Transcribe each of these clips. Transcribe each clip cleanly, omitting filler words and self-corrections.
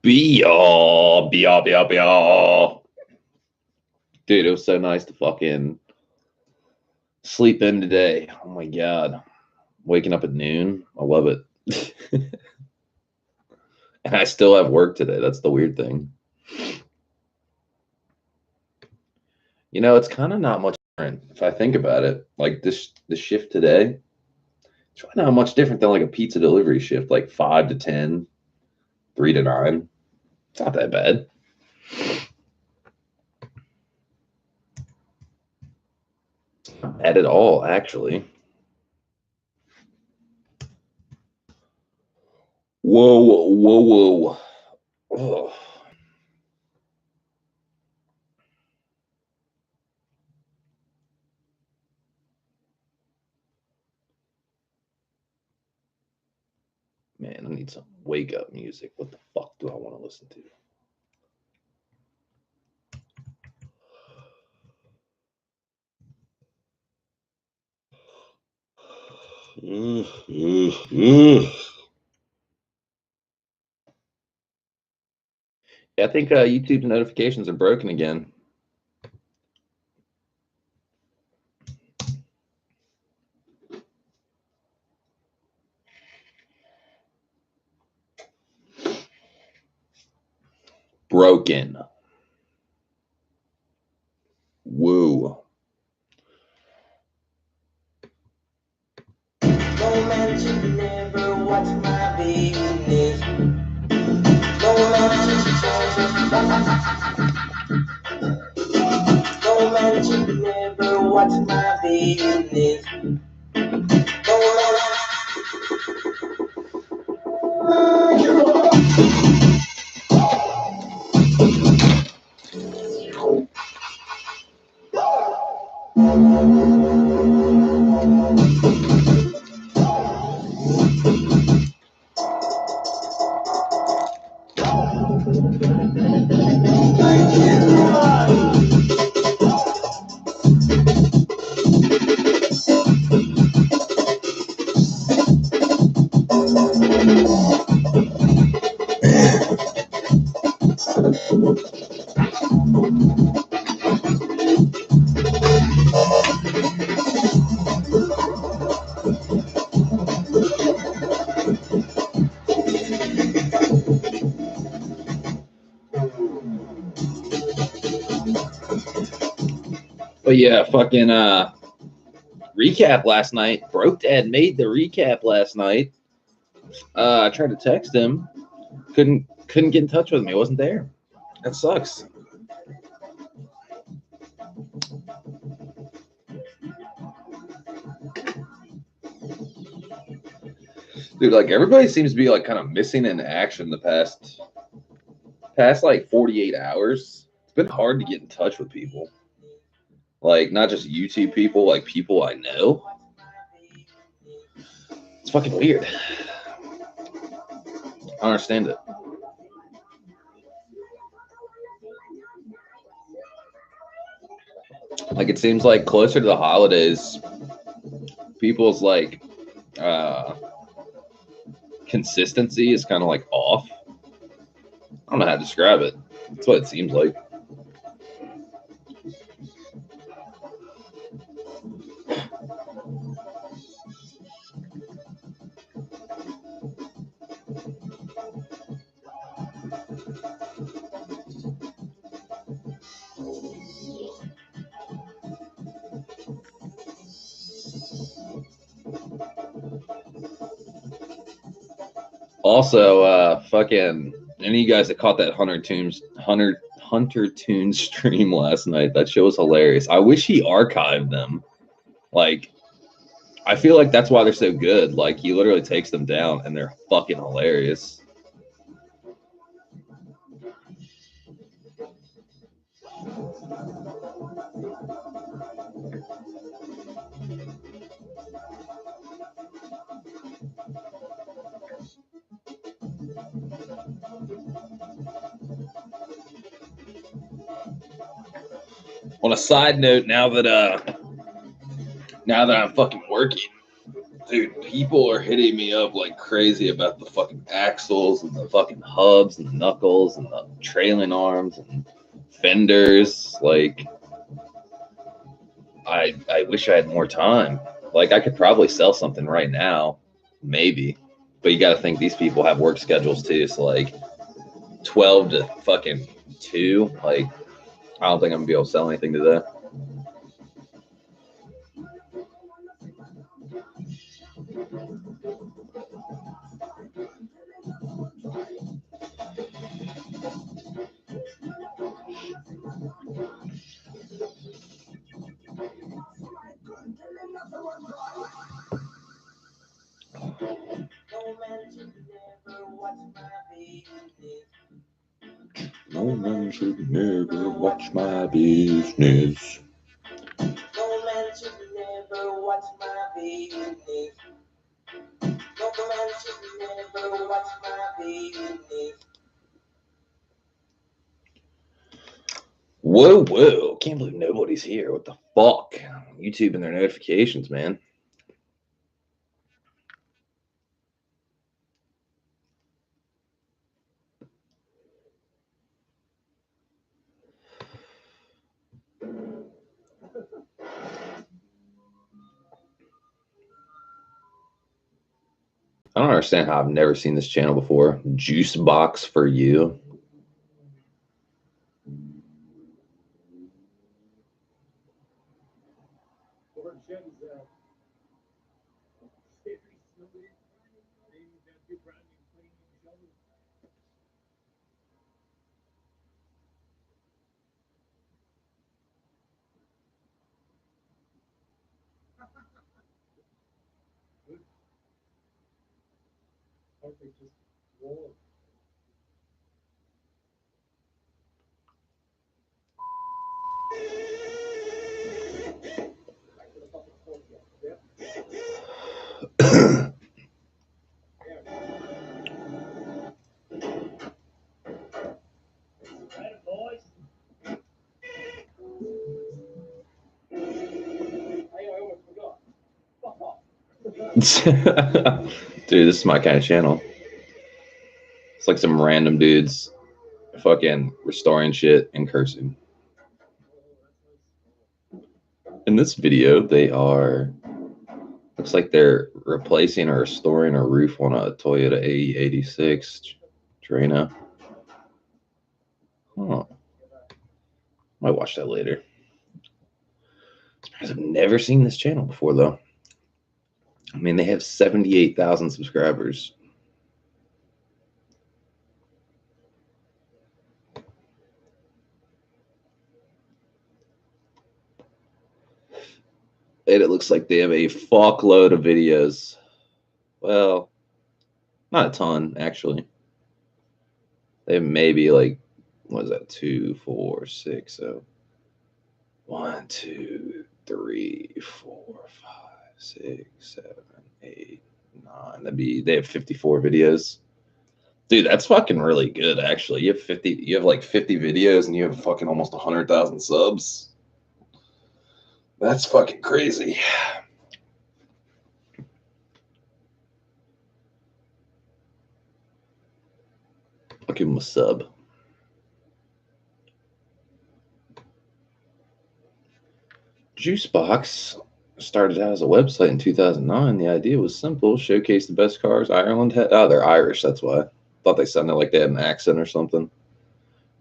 Be-all. Dude, it was so nice to fucking sleep in today. Oh my God. Waking up at noon. I love it. And I still have work today. That's the weird thing. You know, it's kind of not much different if I think about it. Like this shift today, it's really not much different than like a pizza delivery shift, like 5 to 10, 3 to 9. It's not that bad. Not bad at all, actually. Whoa. Oh. Man, I need some wake up music. What the fuck do I want to listen to? Yeah, I think YouTube's notifications are broken again. Broken. Woo. No man should never watch my business. No man should never watch my business. But yeah, fucking recap last night. Broke Dad made the recap last night. I tried to text him. Couldn't get in touch with me. Wasn't there. That sucks. Dude, like everybody seems to be like kind of missing in action the past like 48 hours. It's been hard to get in touch with people. Like not just YouTube people, like people I know. It's fucking weird. I don't understand it. Like it seems like closer to the holidays, people's like consistency is kind of like off. I don't know how to describe it. That's what it seems like. Also, fucking any of you guys that caught that Hunter Tunes stream last night, that show was hilarious. I wish he archived them. Like, I feel like that's why they're so good. Like, he literally takes them down, and they're fucking hilarious. On a side note, now that I'm fucking working, Dude, people are hitting me up like crazy about the fucking axles and the fucking hubs and the knuckles and the trailing arms and fenders. Like, I wish I had more time. Like, I could probably sell something right now, maybe. But you got to think these people have work schedules too. So, like, 12 to fucking 2. Like, I don't think I'm going to be able to sell anything today. No man should never watch my business. No man should never watch my business. No man should never watch my business. Whoa, whoa. Can't believe nobody's here. What the fuck? YouTube and their notifications, man. I don't understand how I've never seen this channel before. Juice box for you. Dude, this is my kind of channel. It's like some random dudes fucking restoring shit and cursing. In this video, they are, looks like they're replacing or restoring a roof on a Toyota AE86 Drano. Huh. Might watch that later. I've never seen this channel before, though. I mean, they have 78,000 subscribers. And it looks like they have a fuckload of videos. Well, not a ton, actually. They have maybe like, what is that? 2, 4, 6, so 1, 2, 3, 4, 5, 6, 7, 8, 9. They have 54 videos. Dude, that's fucking really good, actually. You have like 50 videos and you have fucking almost 100,000 subs. That's fucking crazy. I'll give him a sub. Juicebox started out as a website in 2009. The idea was simple: showcase the best cars Ireland had. Oh, they're Irish, that's why. Thought they sounded like they had an accent or something.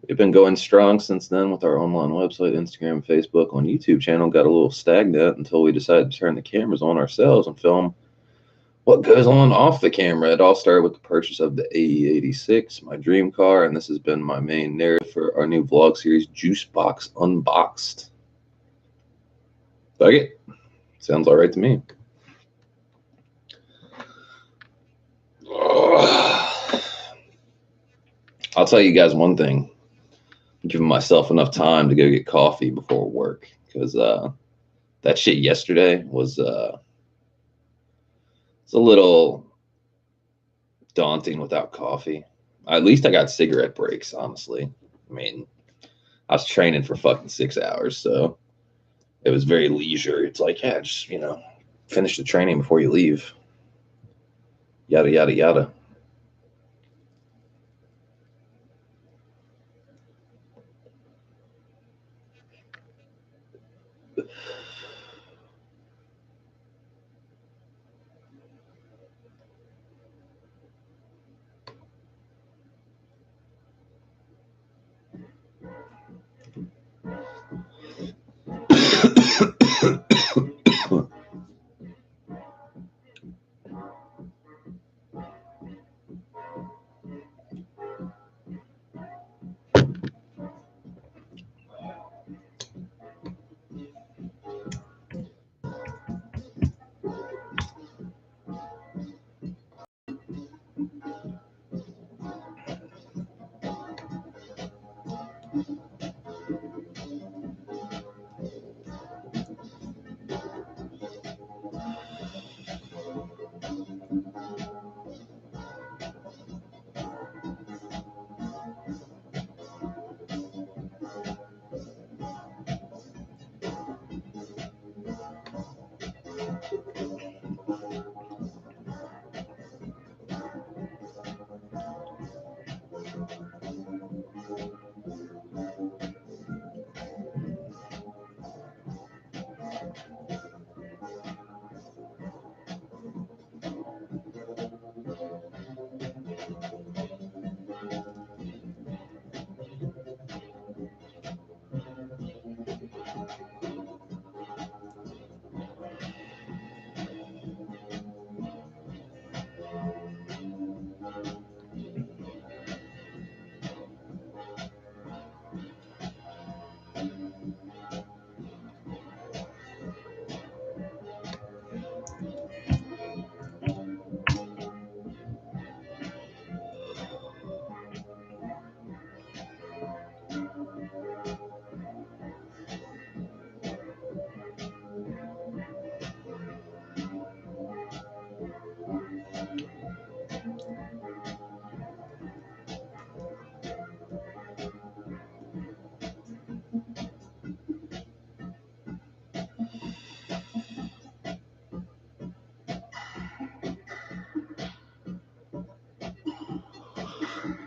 We've been going strong since then with our online website, Instagram, Facebook. On YouTube channel, got a little stagnant until we decided to turn the cameras on ourselves and film what goes on off the camera. It all started with the purchase of the AE86, my dream car, and this has been my main narrative for our new vlog series, Juicebox Unboxed. Dug it? Sounds all right to me. I'll tell you guys one thing. I'm giving myself enough time to go get coffee before work, because that shit yesterday was it's a little daunting without coffee. At least I got cigarette breaks, honestly. I mean, I was training for fucking 6 hours, so it was very leisure. It's like, yeah, just, finish the training before you leave. Yada yada yada.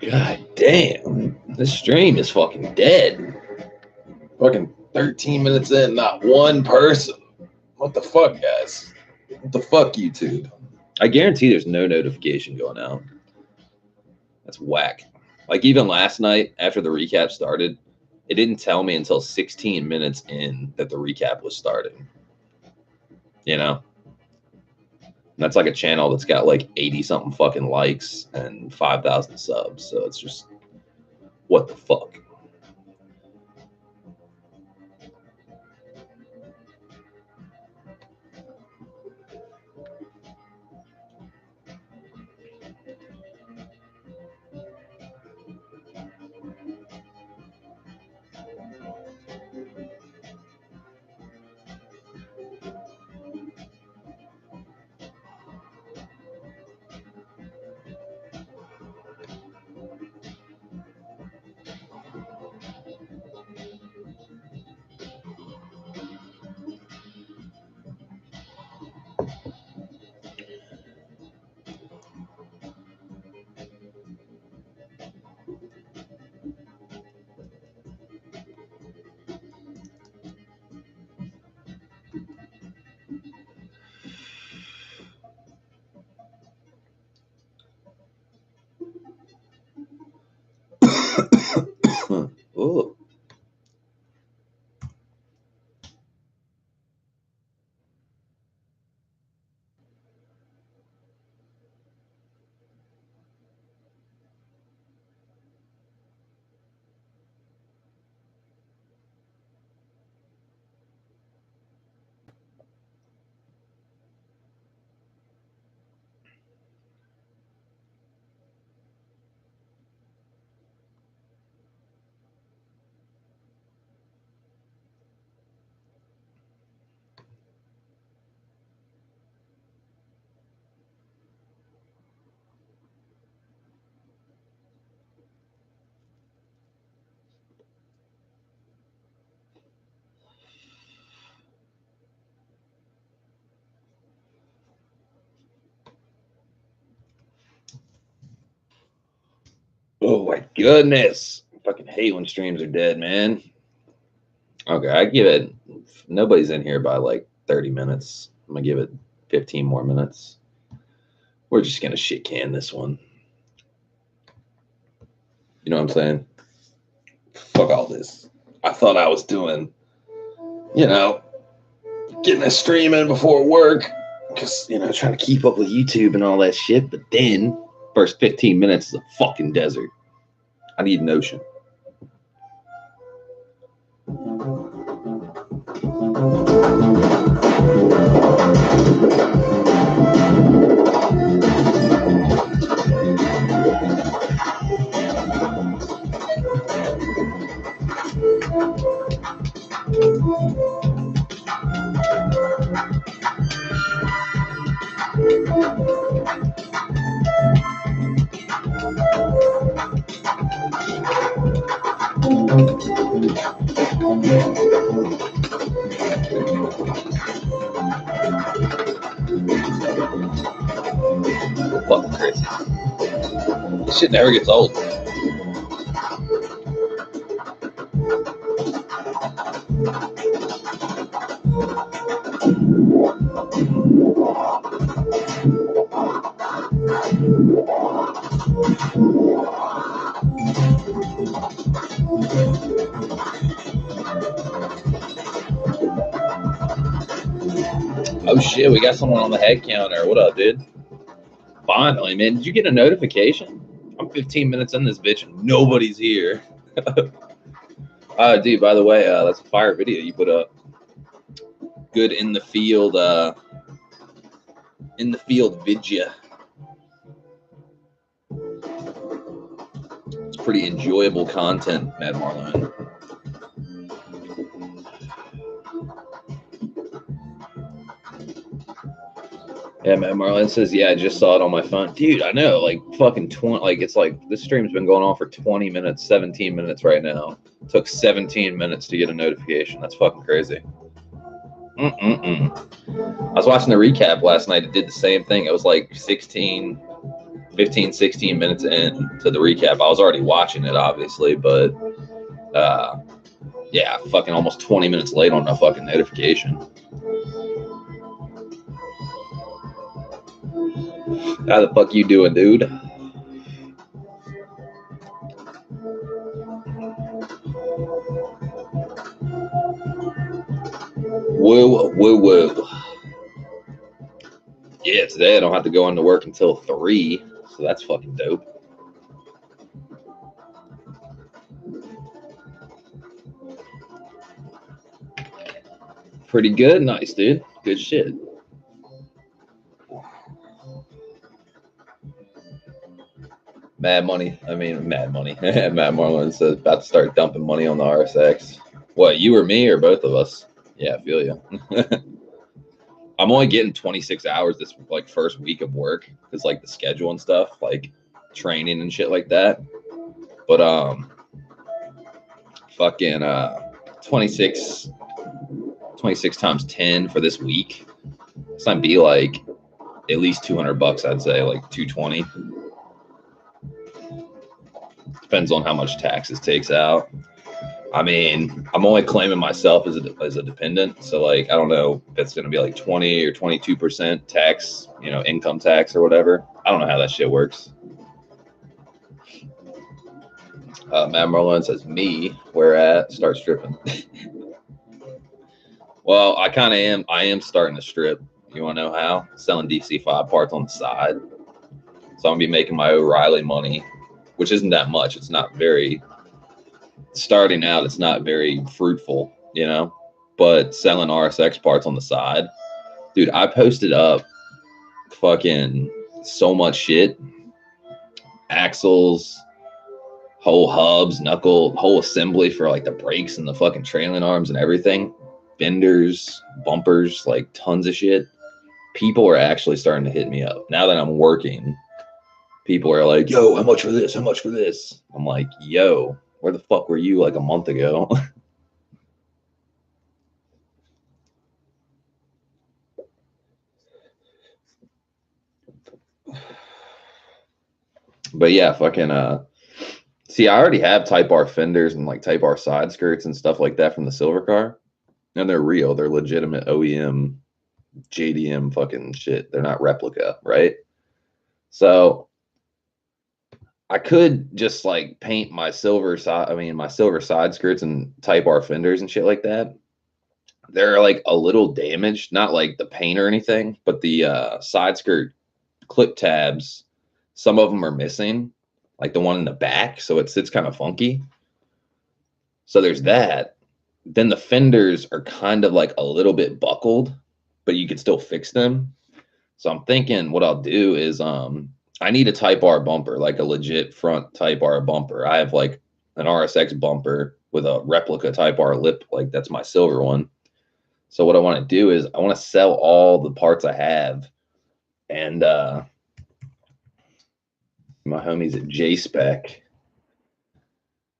God damn. This stream is fucking dead. Fucking 13 minutes in, not one person. What the fuck, guys? What the fuck, YouTube? I guarantee there's no notification going out. That's whack. Like, even last night, after the recap started, it didn't tell me until 16 minutes in that the recap was starting. You know? And that's like a channel that's got like 80 something fucking likes and 5,000 subs. So it's just, what the fuck? Oh my goodness. I fucking hate when streams are dead, man. Okay, I give it, if nobody's in here by like 30 minutes. I'm gonna give it 15 more minutes. We're just gonna shit can this one. You know what I'm saying? Fuck all this. I thought I was doing, you know, getting a stream in before work. Because, you know, trying to keep up with YouTube and all that shit. But then, first 15 minutes is a fucking desert. I need an ocean. Fucking crazy. This shit never gets old. Oh shit, we got someone on the head counter. What up, dude? Finally, man. Did you get a notification? I'm 15 minutes in this bitch and nobody's here. Dude, by the way, that's a fire video you put up. Good in the field vidya. It's pretty enjoyable content, Mad Marlon. Yeah, Matt Marlon says, yeah, I just saw it on my phone. Dude, I know, like, fucking 20, like, it's like, this stream's been going on for 20 minutes, 17 minutes right now. It took 17 minutes to get a notification. That's fucking crazy. I was watching the recap last night. It did the same thing. It was like 15, 16 minutes into the recap. I was already watching it, obviously, but, yeah, fucking almost 20 minutes late on a fucking notification. How the fuck you doing, dude? Woo, woo, woo. Yeah, today I don't have to go into work until 3, so that's fucking dope. Pretty good. Nice, dude. Good shit. Mad money. Mad money. Matt Marlon says about to start dumping money on the RSX. What, you or me or both of us? Yeah, I feel you. I'm only getting 26 hours this like first week of work because like the schedule and stuff, like training and shit like that. But fucking 26 times 10 for this week. It's gonna be like at least $200, I'd say, like 220. Depends on how much taxes takes out. I mean, I'm only claiming myself as a dependent, so like I don't know if it's gonna be like 20 or 22% tax, you know, income tax or whatever. I don't know how that shit works. Matt Merlin says, "Me, where at? Start stripping." Well, I kind of am. I am starting to strip. You want to know how? Selling DC5 parts on the side. So I'm gonna be making my O'Reilly money, which isn't that much. It's not very. Starting out, it's not very fruitful, you know. But selling RSX parts on the side, dude. I posted up fucking so much shit. Axles, whole hubs, whole assembly for like the brakes and the fucking trailing arms and everything. Fenders, bumpers, like tons of shit. People are actually starting to hit me up. Now that I'm working, people are like, yo, how much for this? How much for this? I'm like, yo, where the fuck were you like a month ago? But yeah, fucking See, I already have Type R fenders and like Type R side skirts and stuff like that from the silver car. And they're real. They're legitimate OEM, JDM fucking shit. They're not replica, right? So I could just like paint my silver side, I mean, my silver side skirts and Type R fenders and shit like that. They're like a little damaged, not like the paint or anything, but the side skirt clip tabs, some of them are missing, like the one in the back. So it sits kind of funky. So there's that. Then the fenders are kind of like a little bit buckled, but you could still fix them. So I'm thinking what I'll do is I need a Type R bumper, like a legit front Type R bumper. I have like an RSX bumper with a replica Type R lip, like that's my silver one. So what I want to do is I want to sell all the parts I have, and my homies at J-Spec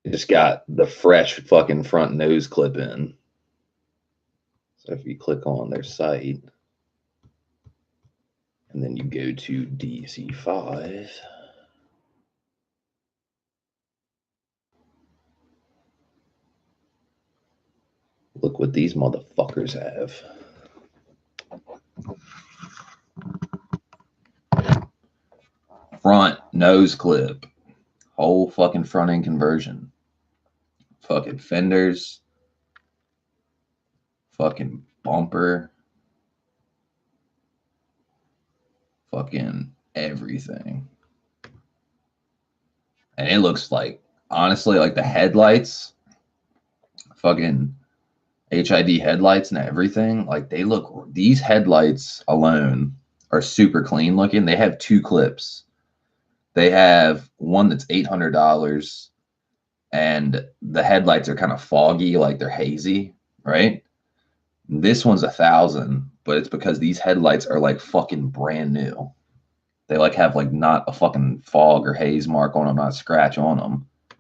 just got the fresh fucking front nose clip in. So if you click on their site and then you go to DC5, look what these motherfuckers have. Front nose clip, whole fucking front end conversion, fucking fenders, fucking bumper, fucking everything. And it looks like, honestly, like the headlights, fucking HID headlights and everything, like they look, these headlights alone are super clean looking. They have two clips. They have one that's $800 and the headlights are kind of foggy, like they're hazy, right? This one's 1,000, but it's because these headlights are like fucking brand new. They like have like not a fucking fog or haze mark on them, not a scratch on them. I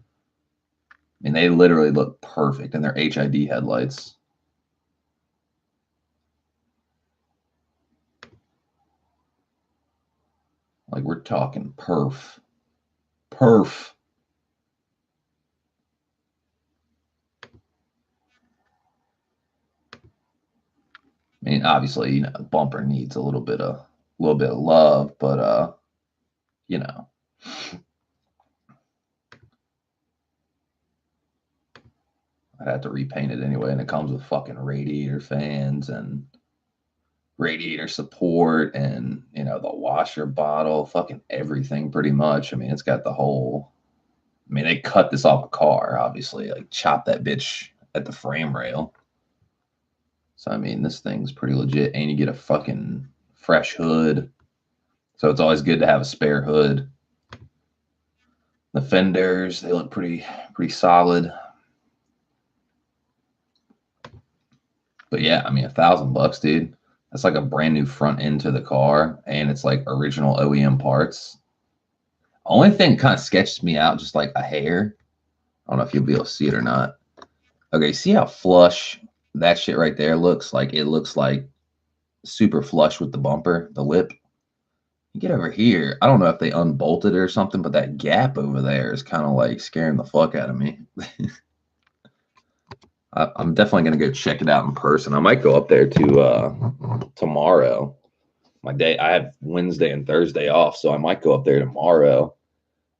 mean, they literally look perfect in their HID headlights. Like we're talking perf. Perf. I mean, obviously, you know, bumper needs a little bit of love, but you know. I'd have to repaint it anyway, and it comes with fucking radiator fans and radiator support and, you know, the washer bottle, fucking everything pretty much. I mean, it's got the whole, I mean, they cut this off a car, obviously, like chop that bitch at the frame rail. So, I mean, this thing's pretty legit, and you get a fucking fresh hood. So it's always good to have a spare hood. The fenders, they look pretty solid. But yeah, I mean, $1,000, dude. That's like a brand new front end to the car, and it's like original OEM parts. Only thing kind of sketches me out just like a hair. I don't know if you'll be able to see it or not. Okay, see how flush that shit right there looks? Like it looks like super flush with the bumper, the lip. You get over here. I don't know if they unbolted it or something, but that gap over there is kind of like scaring the fuck out of me. I'm definitely gonna go check it out in person. I might go up there to tomorrow. My day, I have Wednesday and Thursday off, so I might go up there tomorrow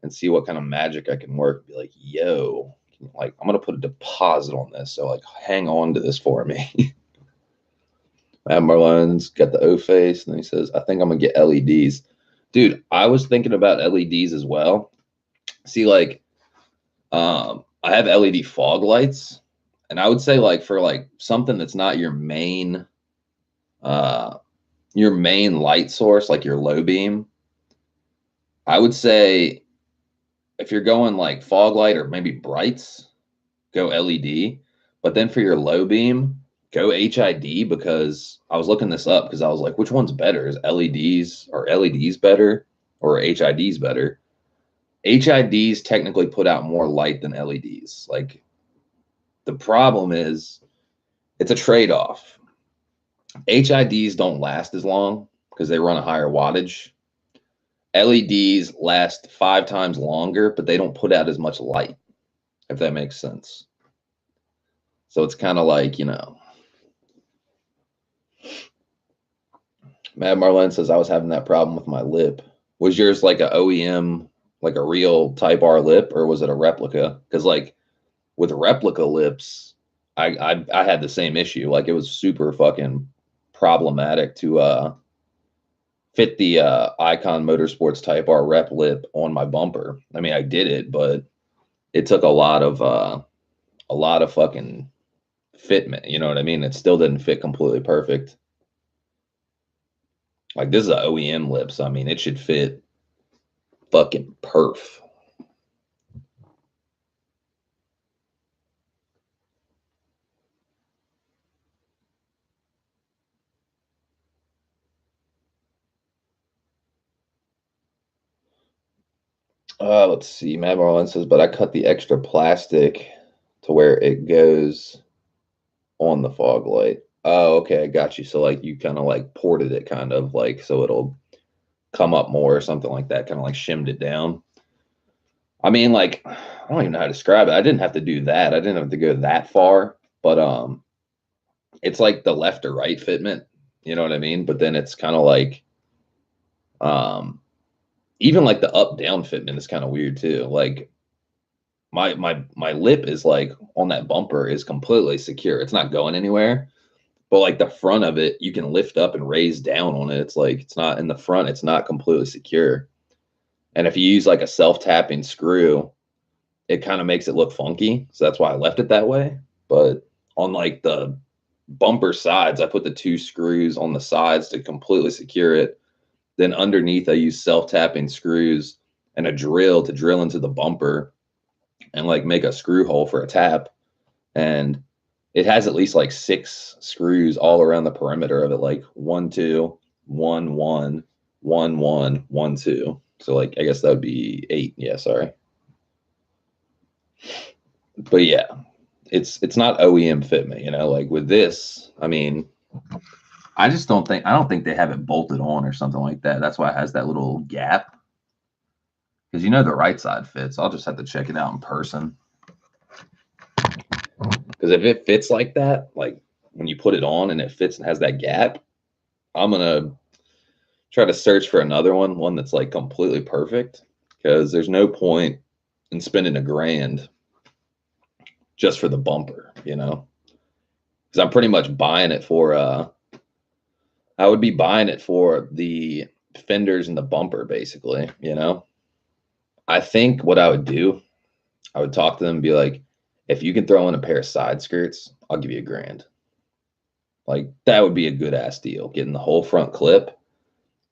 and see what kind of magic I can work. Be like, yo, like I'm gonna put a deposit on this, so like hang on to this for me. Matt Marlone's got the O face, and he says, I think I'm gonna get LEDs. Dude, I was thinking about LEDs as well. See, like, I have LED fog lights, and I would say like for like something that's not your main light source, like your low beam, I would say if you're going like fog light or maybe brights, go LED. But then for your low beam, go HID, because I was looking this up because I was like, which one's better? Is LEDs better or HIDs better? HIDs technically put out more light than LEDs. Like the problem is it's a trade-off. HIDs don't last as long because they run a higher wattage. LEDs last 5 times longer, but they don't put out as much light, if that makes sense. So it's kind of like, you know. Mad Marlene says I was having that problem with my lip. Was yours like a OEM, like a real Type R lip, or was it a replica? Because like with replica lips, I had the same issue. Like it was super fucking problematic to fit the Icon Motorsports Type R rep lip on my bumper. I mean, I did it, but it took a lot of fucking fitment. You know what I mean? It still didn't fit completely perfect. Like this is an OEM lip, so I mean, it should fit fucking perf. Let's see. Matt Marlin says, but I cut the extra plastic to where it goes on the fog light. Oh, okay, I got you. So like you kind of like ported it kind of like so it'll come up more or something like that, kind of like shimmed it down. I mean, like, I don't even know how to describe it. I didn't have to do that. I didn't have to go that far, but it's like the left or right fitment, you know what I mean? But then it's kind of like even like the up down fitment is kind of weird too. Like my lip is like on that bumper is completely secure. It's not going anywhere. But like the front of it, you can lift up and raise down on it. It's like it's not in the front, it's not completely secure. And if you use like a self-tapping screw, it kind of makes it look funky. So that's why I left it that way. But on like the bumper sides, I put the 2 screws on the sides to completely secure it. Then underneath, I use self-tapping screws and a drill to drill into the bumper and like make a screw hole for a tap. And it has at least like 6 screws all around the perimeter of it, like 1, 2, 1, 1, 1, 1, 1, 2. So like I guess that would be 8. Yeah, sorry. But yeah, it's not OEM fitment, you know, like with this, I mean, I don't think they have it bolted on or something like that. That's why it has that little gap. Because you know the right side fits. I'll just have to check it out in person. Because if it fits like that, like when you put it on and it fits and has that gap, I'm gonna try to search for another one that's like completely perfect. Because there's no point in spending $1,000 just for the bumper, you know. Because I'm pretty much buying it for I would be buying it for the fenders and the bumper, basically, you know. I think what I would do, I would talk to them and be like, if you can throw in a pair of side skirts, I'll give you $1,000. Like that would be a good ass deal. Getting the whole front clip,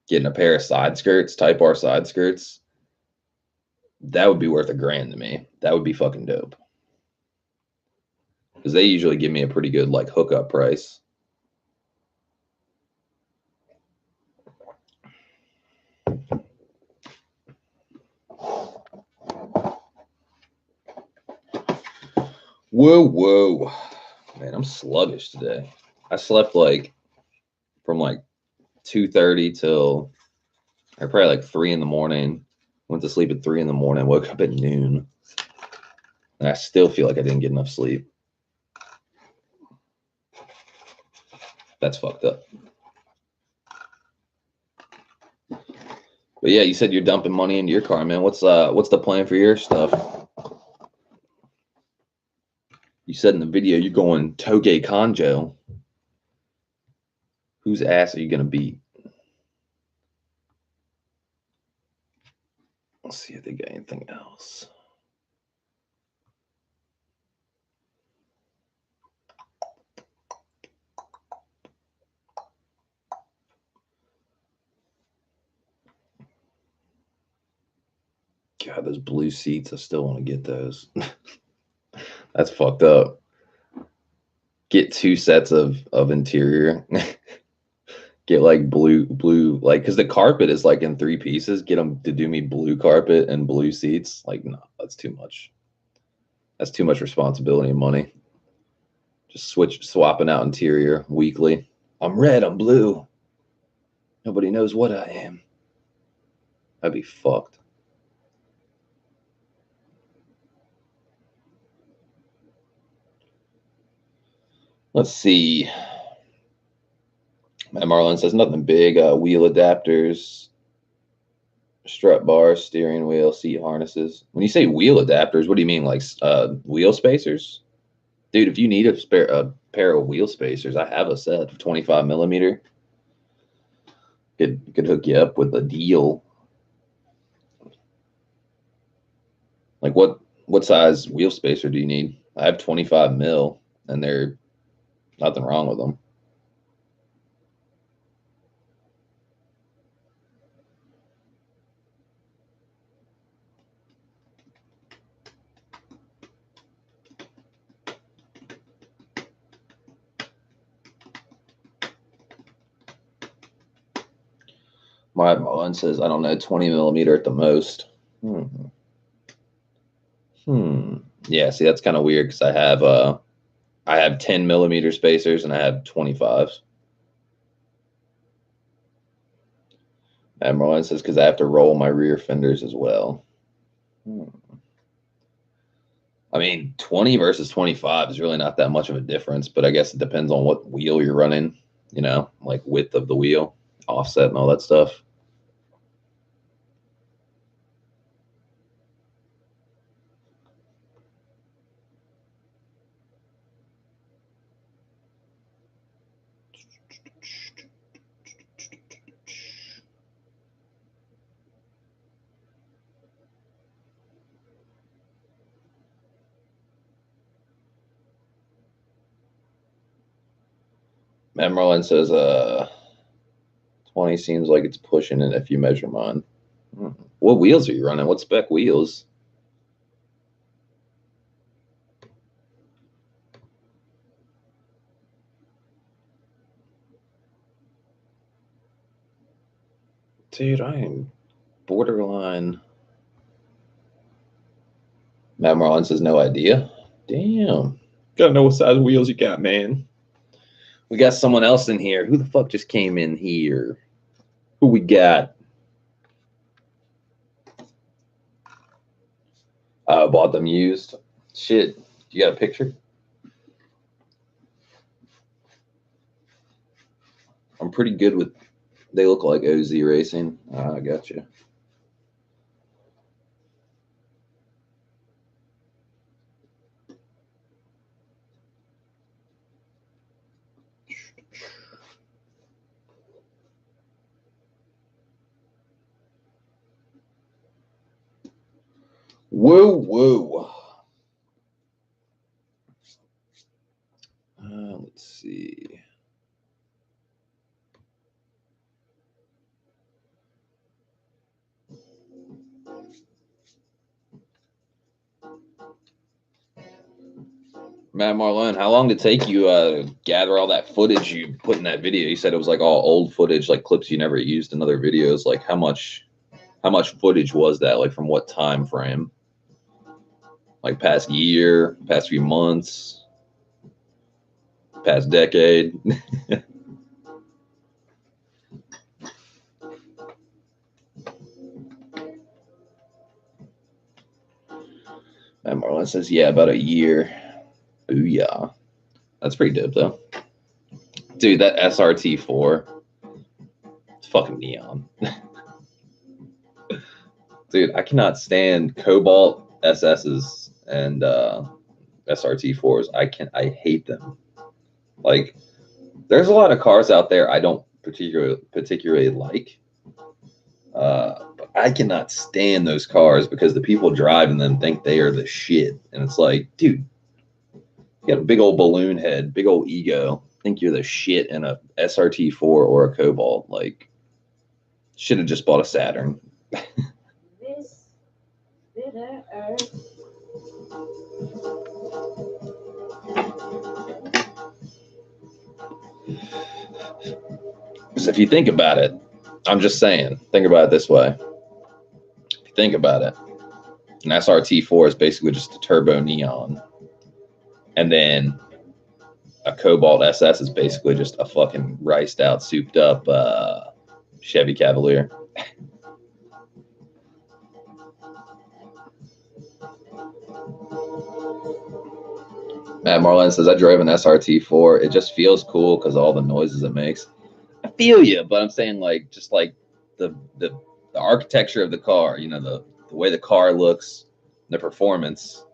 getting a pair of side skirts, Type R side skirts, that would be worth $1,000 to me. That would be fucking dope. Because they usually give me a pretty good like hookup price. Whoa. Man, I'm sluggish today. I slept like from like 2:30 till or probably like 3 in the morning. Went to sleep at 3 in the morning, woke up at noon. And I still feel like I didn't get enough sleep. That's fucked up. But yeah, you said you're dumping money into your car, man. What's the plan for your stuff? You said in the video you're going Toge Conjo. Whose ass are you gonna beat? Let's see if they got anything else. God, those blue seats, I still want to get those. That's fucked up. Get 2 sets of interior. Get like blue, like because the carpet is like in 3 pieces. Get them to do me blue carpet and blue seats. Like, no, that's too much. That's too much responsibility and money. Just swapping out interior weekly. I'm red, I'm blue. Nobody knows what I am. That'd be fucked. Let's see. Matt Marlin says nothing big. Wheel adapters, strut bars, steering wheel, seat harnesses. When you say wheel adapters, what do you mean? Like wheel spacers? Dude, if you need a pair of wheel spacers, I have a set of 25 millimeter. Could hook you up with a deal. Like what size wheel spacer do you need? I have 25 mil, and they're nothing wrong with them. My one says, I don't know, 20 millimeter at the most. Yeah, see, that's kind of weird because I have 10 millimeter spacers and I have 25s. And Marlon says, because I have to roll my rear fenders as well. I mean, 20 versus 25 is really not that much of a difference, but I guess it depends on what wheel you're running, you know, like width of the wheel, offset, and all that stuff. Matt Merlin says 20 seems like it's pushing it if you measure mine. What wheels are you running? What spec wheels? Dude, I am borderline. Matt Merlin says no idea. Damn. Gotta know what size wheels you got, man. We got someone else in here. Who the fuck just came in here? Who we got? Bought them used. Shit. You got a picture? I'm pretty good with. They look like OZ Racing. I got you. Whoa, whoa. Let's see. Matt Marlon, how long did it take you to gather all that footage you put in that video? You said it was like all old footage, like clips you never used in other videos. Like how much footage was that? Like from what time frame? Like past year, past few months, past decade? And Marlon says, yeah, about a year. Booyah. That's pretty dope, though. Dude, that SRT4, it's fucking neon. Dude, I cannot stand Cobalt SS's and SRT4s. I hate them. Like, there's a lot of cars out there I don't particularly like. But I cannot stand those cars because the people driving them think they are the shit. And it's like, dude, you got a big old balloon head, big old ego. Think you're the shit in a SRT4 or a Cobalt. Like, should have just bought a Saturn. This bitter earth. Because if you think about it, I'm just saying, think about it this way. If you think about it, an SRT4 is basically just a turbo neon. And then a Cobalt SS is basically just a fucking riced out, souped up Chevy Cavalier. Matt Marlin says, I drove an SRT4. It just feels cool because of all the noises it makes. I feel you, but I'm saying like just like the architecture of the car, you know, the way the car looks, the performance,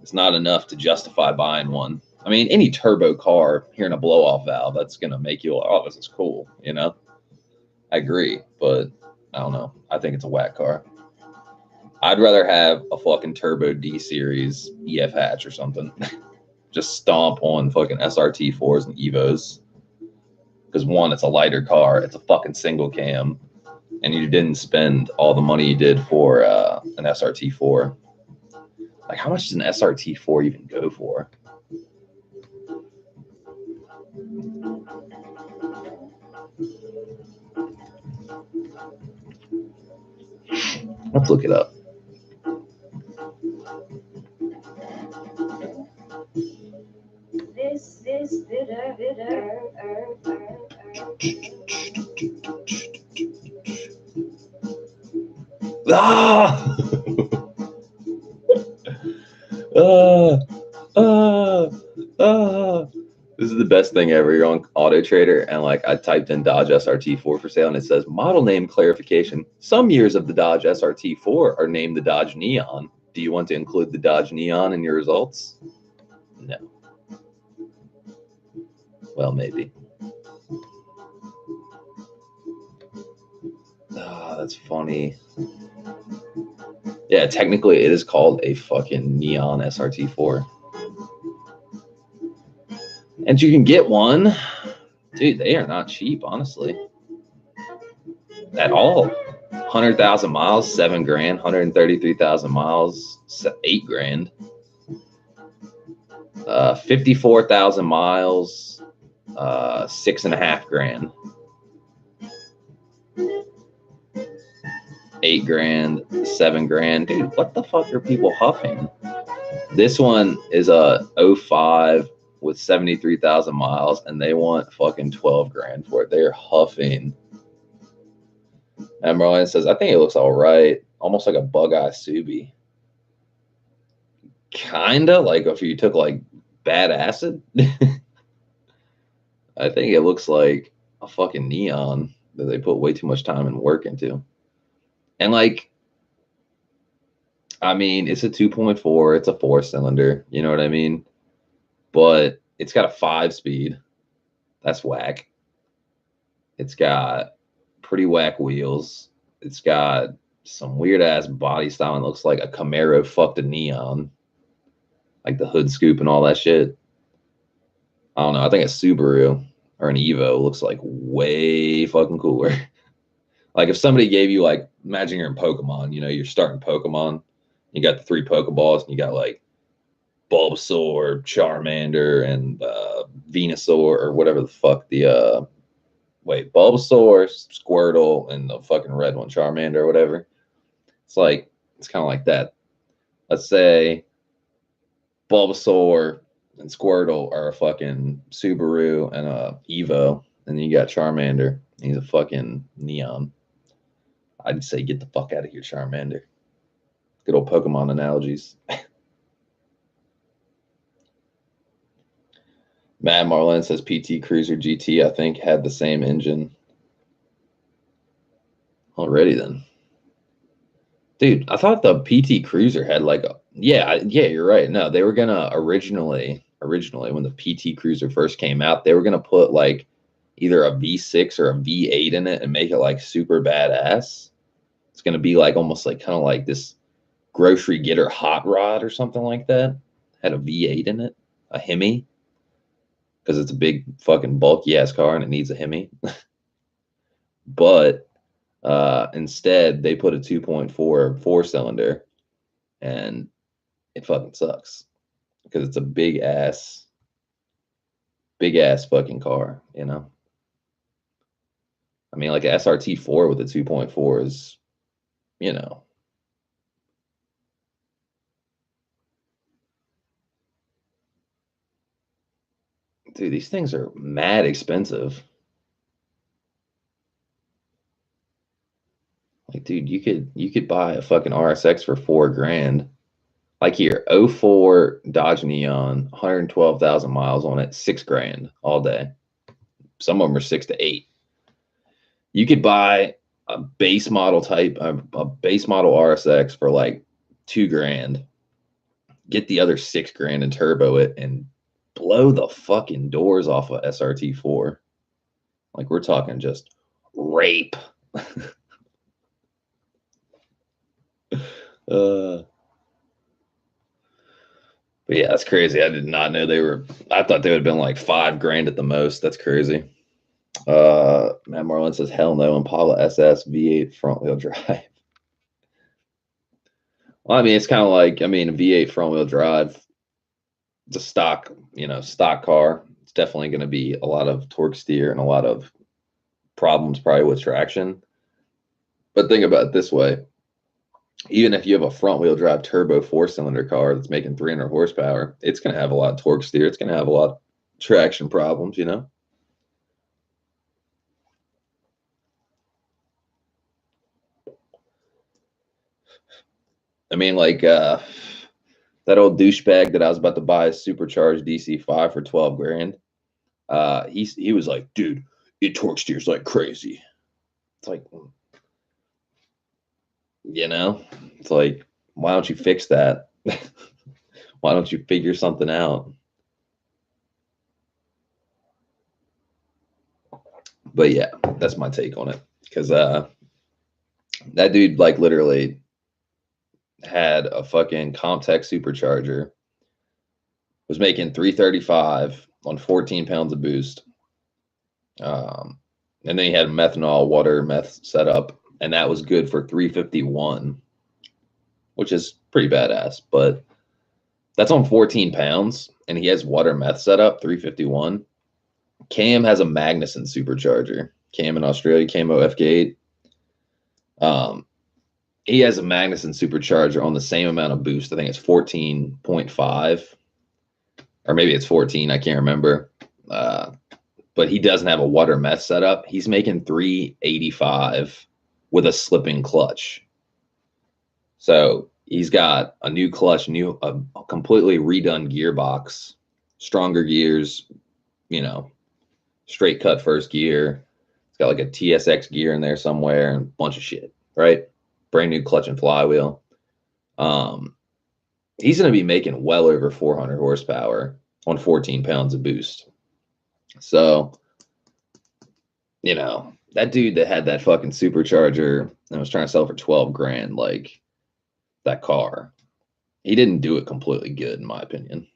it's not enough to justify buying one. I mean, any turbo car hearing a blow off valve, that's gonna make you like, oh, this is cool, you know? I agree, but I don't know. I think it's a whack car. I'd rather have a fucking turbo D series EF hatch or something. Just stomp on fucking SRT4s and Evos. Because one, it's a lighter car, it's a fucking single cam, and you didn't spend all the money you did for an SRT4. Like, how much does an SRT4 even go for? Let's look it up. This bitter. Ah! This is the best thing ever. You're on Auto Trader, and like I typed in Dodge SRT4 for sale, and it says model name clarification. Some years of the Dodge SRT4 are named the Dodge Neon. Do you want to include the Dodge Neon in your results? No. Well, maybe. Ah, that's funny. Yeah, technically it is called a fucking Neon SRT4. And you can get one. Dude, they are not cheap, honestly. At all. 100,000 miles, 7 grand. 133,000 miles, 8 grand. 54,000 miles, 6.5 grand. 8 grand, 7 grand. Dude, what the fuck are people huffing? This one is a 05 with 73,000 miles, and they want fucking 12 grand for it. They're huffing. And Merlin says, I think it looks all right. Almost like a bug-eye Subi. Kinda, like if you took like bad acid. I think it looks like a fucking Neon that they put way too much time and work into. And like, I mean, it's a 2.4, it's a 4-cylinder, you know what I mean? But it's got a 5-speed. That's whack. It's got pretty whack wheels. It's got some weird ass body style and looks like a Camaro fucked a Neon. Like the hood scoop and all that shit. I don't know. I think a Subaru or an Evo looks like way fucking cooler. Like if somebody gave you like, imagine you're in Pokemon, you know, you're starting Pokemon. You got the 3 Pokeballs and you got like Bulbasaur, Charmander, and Venusaur or whatever the fuck the Bulbasaur, Squirtle, and the fucking red one, Charmander or whatever. It's like it's kind of like that. Let's say Bulbasaur and Squirtle are a fucking Subaru and a Evo, and then you got Charmander. He's a fucking Neon. I'd say get the fuck out of here, Charmander. Good old Pokemon analogies. Matt Marlin says PT Cruiser GT, I think, had the same engine. Already then. Dude, I thought the PT Cruiser had like a yeah, you're right. No, they were gonna originally when the PT Cruiser first came out, they were gonna put like either a V6 or a V8 in it and make it like super badass. It's gonna be like almost like kind of like this grocery getter hot rod or something like that. Had a V8 in it, a Hemi, because it's a big fucking bulky ass car and it needs a Hemi. But instead, they put a 2.4 4-cylinder, and it fucking sucks because it's a big ass fucking car, you know. I mean, like a SRT4 with a 2.4 is, you know. Dude, these things are mad expensive. Like, dude, you could buy a fucking RSX for 4 grand. Like here, 04 Dodge Neon, 112,000 miles on it, $6,000 all day. Some of them are 6 to 8. You could buy a base model type, a base model RSX for like $2,000. Get the other $6,000 and turbo it and blow the fucking doors off of SRT4. Like we're talking just rape. But yeah, that's crazy. I did not know they were. I thought they would have been like $5,000 at the most. That's crazy. Matt Marlin says, "Hell no, Impala SS V8 front wheel drive." Well, I mean, it's kind of like, I mean, a V8 front wheel drive. It's a stock, stock car. It's definitely going to be a lot of torque steer and a lot of problems probably with traction. But think about it this way. Even if you have a front wheel drive turbo 4-cylinder car that's making 300 horsepower, it's going to have a lot of torque steer. It's going to have a lot of traction problems, I mean, like that old douchebag that I was about to buy a supercharged DC5 for $12,000. He was like, dude, it torque steers like crazy. It's like, it's like, why don't you fix that? Why don't you figure something out? But yeah, that's my take on it. Because that dude, like, literally had a fucking Comtech supercharger, was making 335 on 14 pounds of boost. And then he had methanol, water, meth set up, and that was good for 351, which is pretty badass. But that's on 14 pounds, and he has water meth set up, 351. Cam has a Magnuson supercharger. Cam in Australia, Cam OFK8. He has a Magnuson supercharger on the same amount of boost. I think it's 14.5, or maybe it's 14. I can't remember. But he doesn't have a water meth setup. He's making 385 with a slipping clutch. So he's got a new clutch, a completely redone gearbox, stronger gears, straight cut first gear. It's got like a TSX gear in there somewhere and a bunch of shit, right? Brand new clutch and flywheel. He's going to be making well over 400 horsepower on 14 pounds of boost. So, that dude that had that fucking supercharger and was trying to sell for $12,000, like that car, he didn't do it completely good, in my opinion.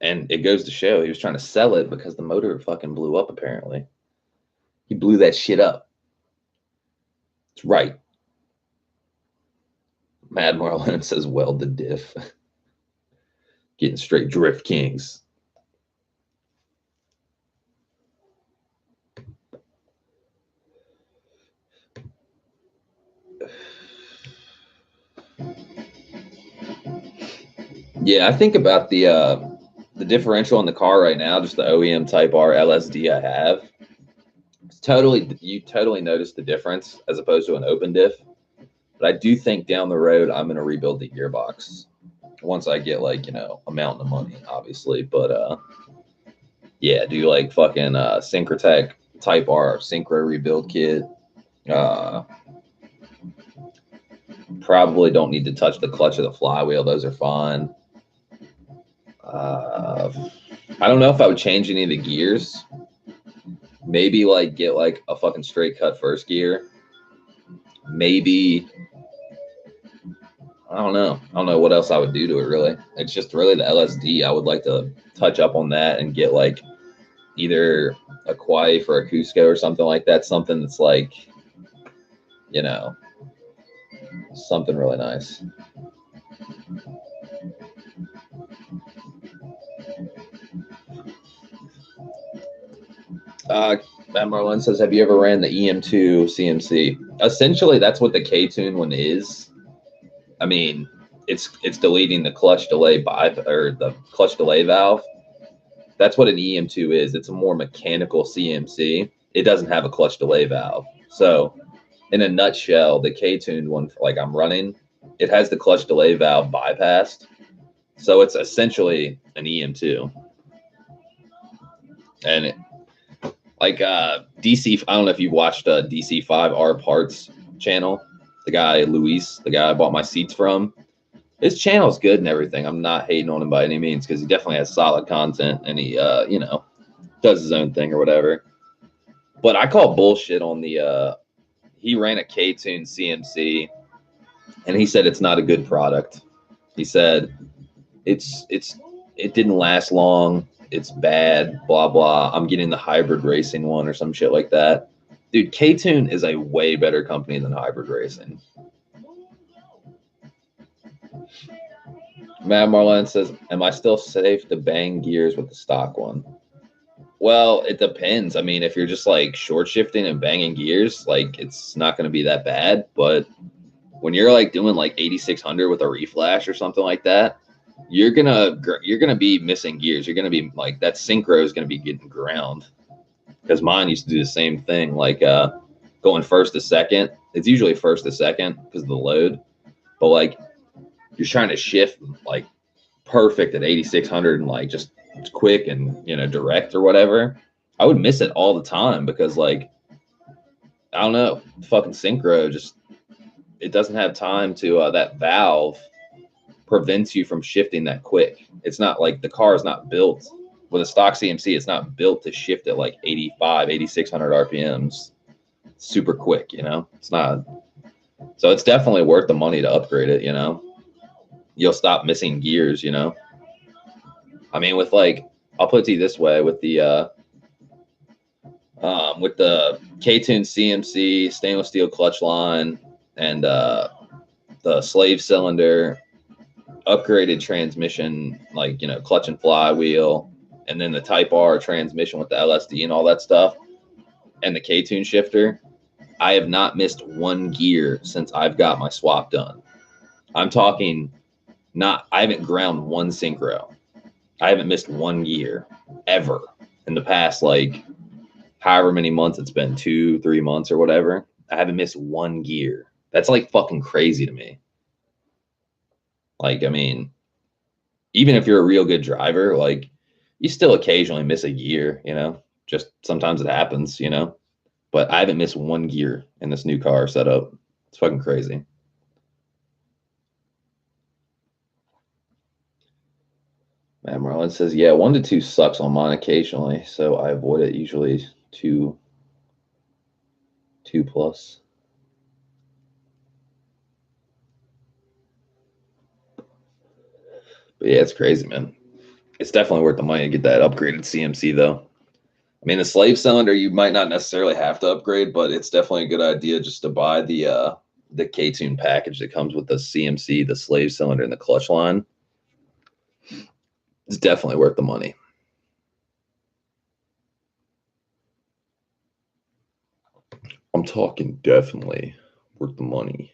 And it goes to show he was trying to sell it because the motor fucking blew up, apparently. He blew that shit up. It's right. Mad Marlin says, weld the diff. Getting straight drift kings. Yeah, I think about the differential in the car right now, just the OEM Type R LSD I have. You totally notice the difference as opposed to an open diff. But I do think down the road I'm gonna rebuild the gearbox once I get like a mountain of money, obviously. But yeah, do like fucking Syncrotech Type R Synchro rebuild kit. Probably don't need to touch the clutch or the flywheel; those are fine. I don't know if I would change any of the gears. Maybe like get like a fucking straight cut first gear. Maybe I don't know what else I would do to it, really. It's just really the LSD. I would like to touch up on that and get like either a Quaife or a Cusco or something like that. Something that's like, something really nice. Matt Marlin says, have you ever ran the EM2 CMC? Essentially, that's what the K-Tune one is. I mean, it's deleting the clutch delay or the clutch delay valve. That's what an EM2 is. It's a more mechanical CMC. It doesn't have a clutch delay valve. So, in a nutshell, the K-Tune one, like I'm running, it has the clutch delay valve bypassed. So it's essentially an EM2. And it, like DC, I don't know if you've watched DC5R Parts channel. The guy, Luis, the guy I bought my seats from. His channel's good and everything. I'm not hating on him by any means because he definitely has solid content and he, you know, does his own thing or whatever. But I call bullshit on the, he ran a K-Tune CMC and he said it's not a good product. He said it didn't last long. It's bad, blah, blah. I'm getting the hybrid racing one or some shit like that. Dude, K-Tune is a way better company than hybrid racing. Matt Marlin says, am I still safe to bang gears with the stock one? Well, it depends. I mean, if you're just like short shifting and banging gears, like it's not going to be that bad. But when you're like doing like 8600 with a reflash or something like that, you're gonna be missing gears. You're gonna be like that synchro is gonna be getting ground. Because mine used to do the same thing, like going first to second. It's usually first to second because of the load. But like you're trying to shift like perfect at 8600 and like just quick and, you know, direct or whatever. I would miss it all the time because like I don't know, fucking synchro just it doesn't have time to that valve prevents you from shifting that quick. It's not like the car is not built with a stock CMC. It's not built to shift at like 85, 8600 RPMs super quick, you know, it's not. So it's definitely worth the money to upgrade it, you know, you'll stop missing gears, you know. I mean, with like, I'll put it to you this way, with the K-Tune CMC stainless steel clutch line and the slave cylinder, upgraded transmission, like, you know, clutch and flywheel, and then the Type R transmission with the LSD and all that stuff, and the K-Tune shifter, I have not missed one gear since I've got my swap done. I'm talking I haven't ground one synchro. I haven't missed one gear ever in the past, like, however many months it's been, 2-3 months or whatever. I haven't missed one gear. That's like fucking crazy to me. Like, I mean, even if you're a real good driver, like you still occasionally miss a gear, you know, just sometimes it happens, you know, but I haven't missed one gear in this new car setup. It's fucking crazy. Matt Marlin says, yeah, 1 to 2 sucks on mine occasionally, so I avoid it, usually 2 plus. But yeah, it's crazy, man. It's definitely worth the money to get that upgraded CMC, though. I mean, the slave cylinder, you might not necessarily have to upgrade, but it's definitely a good idea just to buy the K-Tune package that comes with the CMC, the slave cylinder, and the clutch line. It's definitely worth the money. I'm talking definitely worth the money.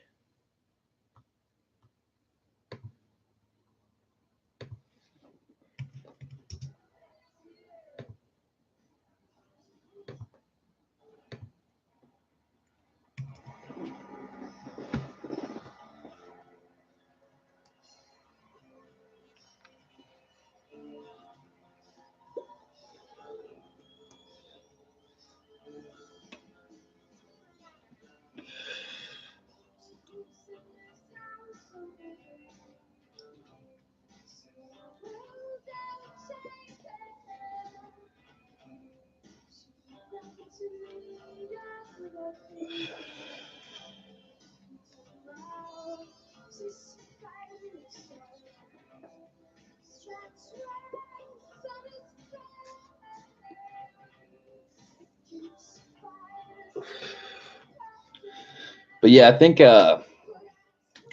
But yeah, I think I'm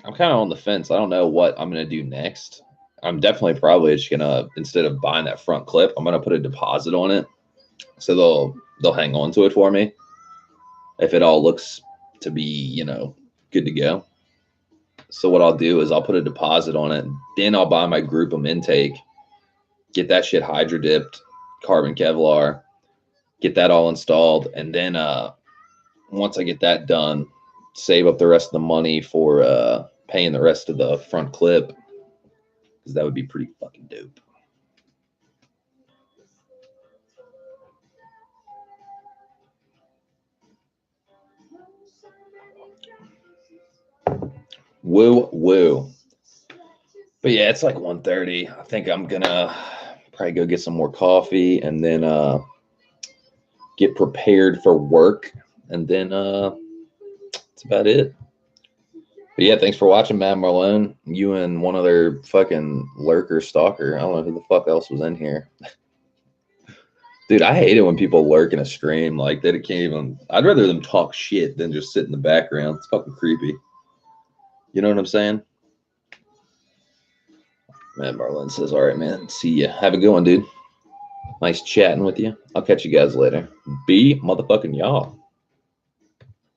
kind of on the fence. I don't know what I'm going to do next. I'm definitely probably just going to, instead of buying that front clip, I'm going to put a deposit on it. So they'll hang on to it for me if it all looks to be, you know, good to go. So what I'll do is I'll put a deposit on it. Then I'll buy my group of intake, get that shit hydro dipped, carbon Kevlar, get that all installed. And then once I get that done, save up the rest of the money for paying the rest of the front clip. because that would be pretty fucking dope. Woo woo. But yeah, it's like 1:30. I think I'm gonna probably go get some more coffee and then get prepared for work, and then that's about it. But yeah, thanks for watching, Matt Marlone. You and one other fucking lurker stalker. I don't know who the fuck else was in here. Dude, I hate it when people lurk in a stream. Like, they can't even... I'd rather them talk shit than just sit in the background. It's fucking creepy. You know what I'm saying? Man, Marlon says, all right, man. See ya. Have a good one, dude. Nice chatting with you. I'll catch you guys later. Be motherfucking y'all.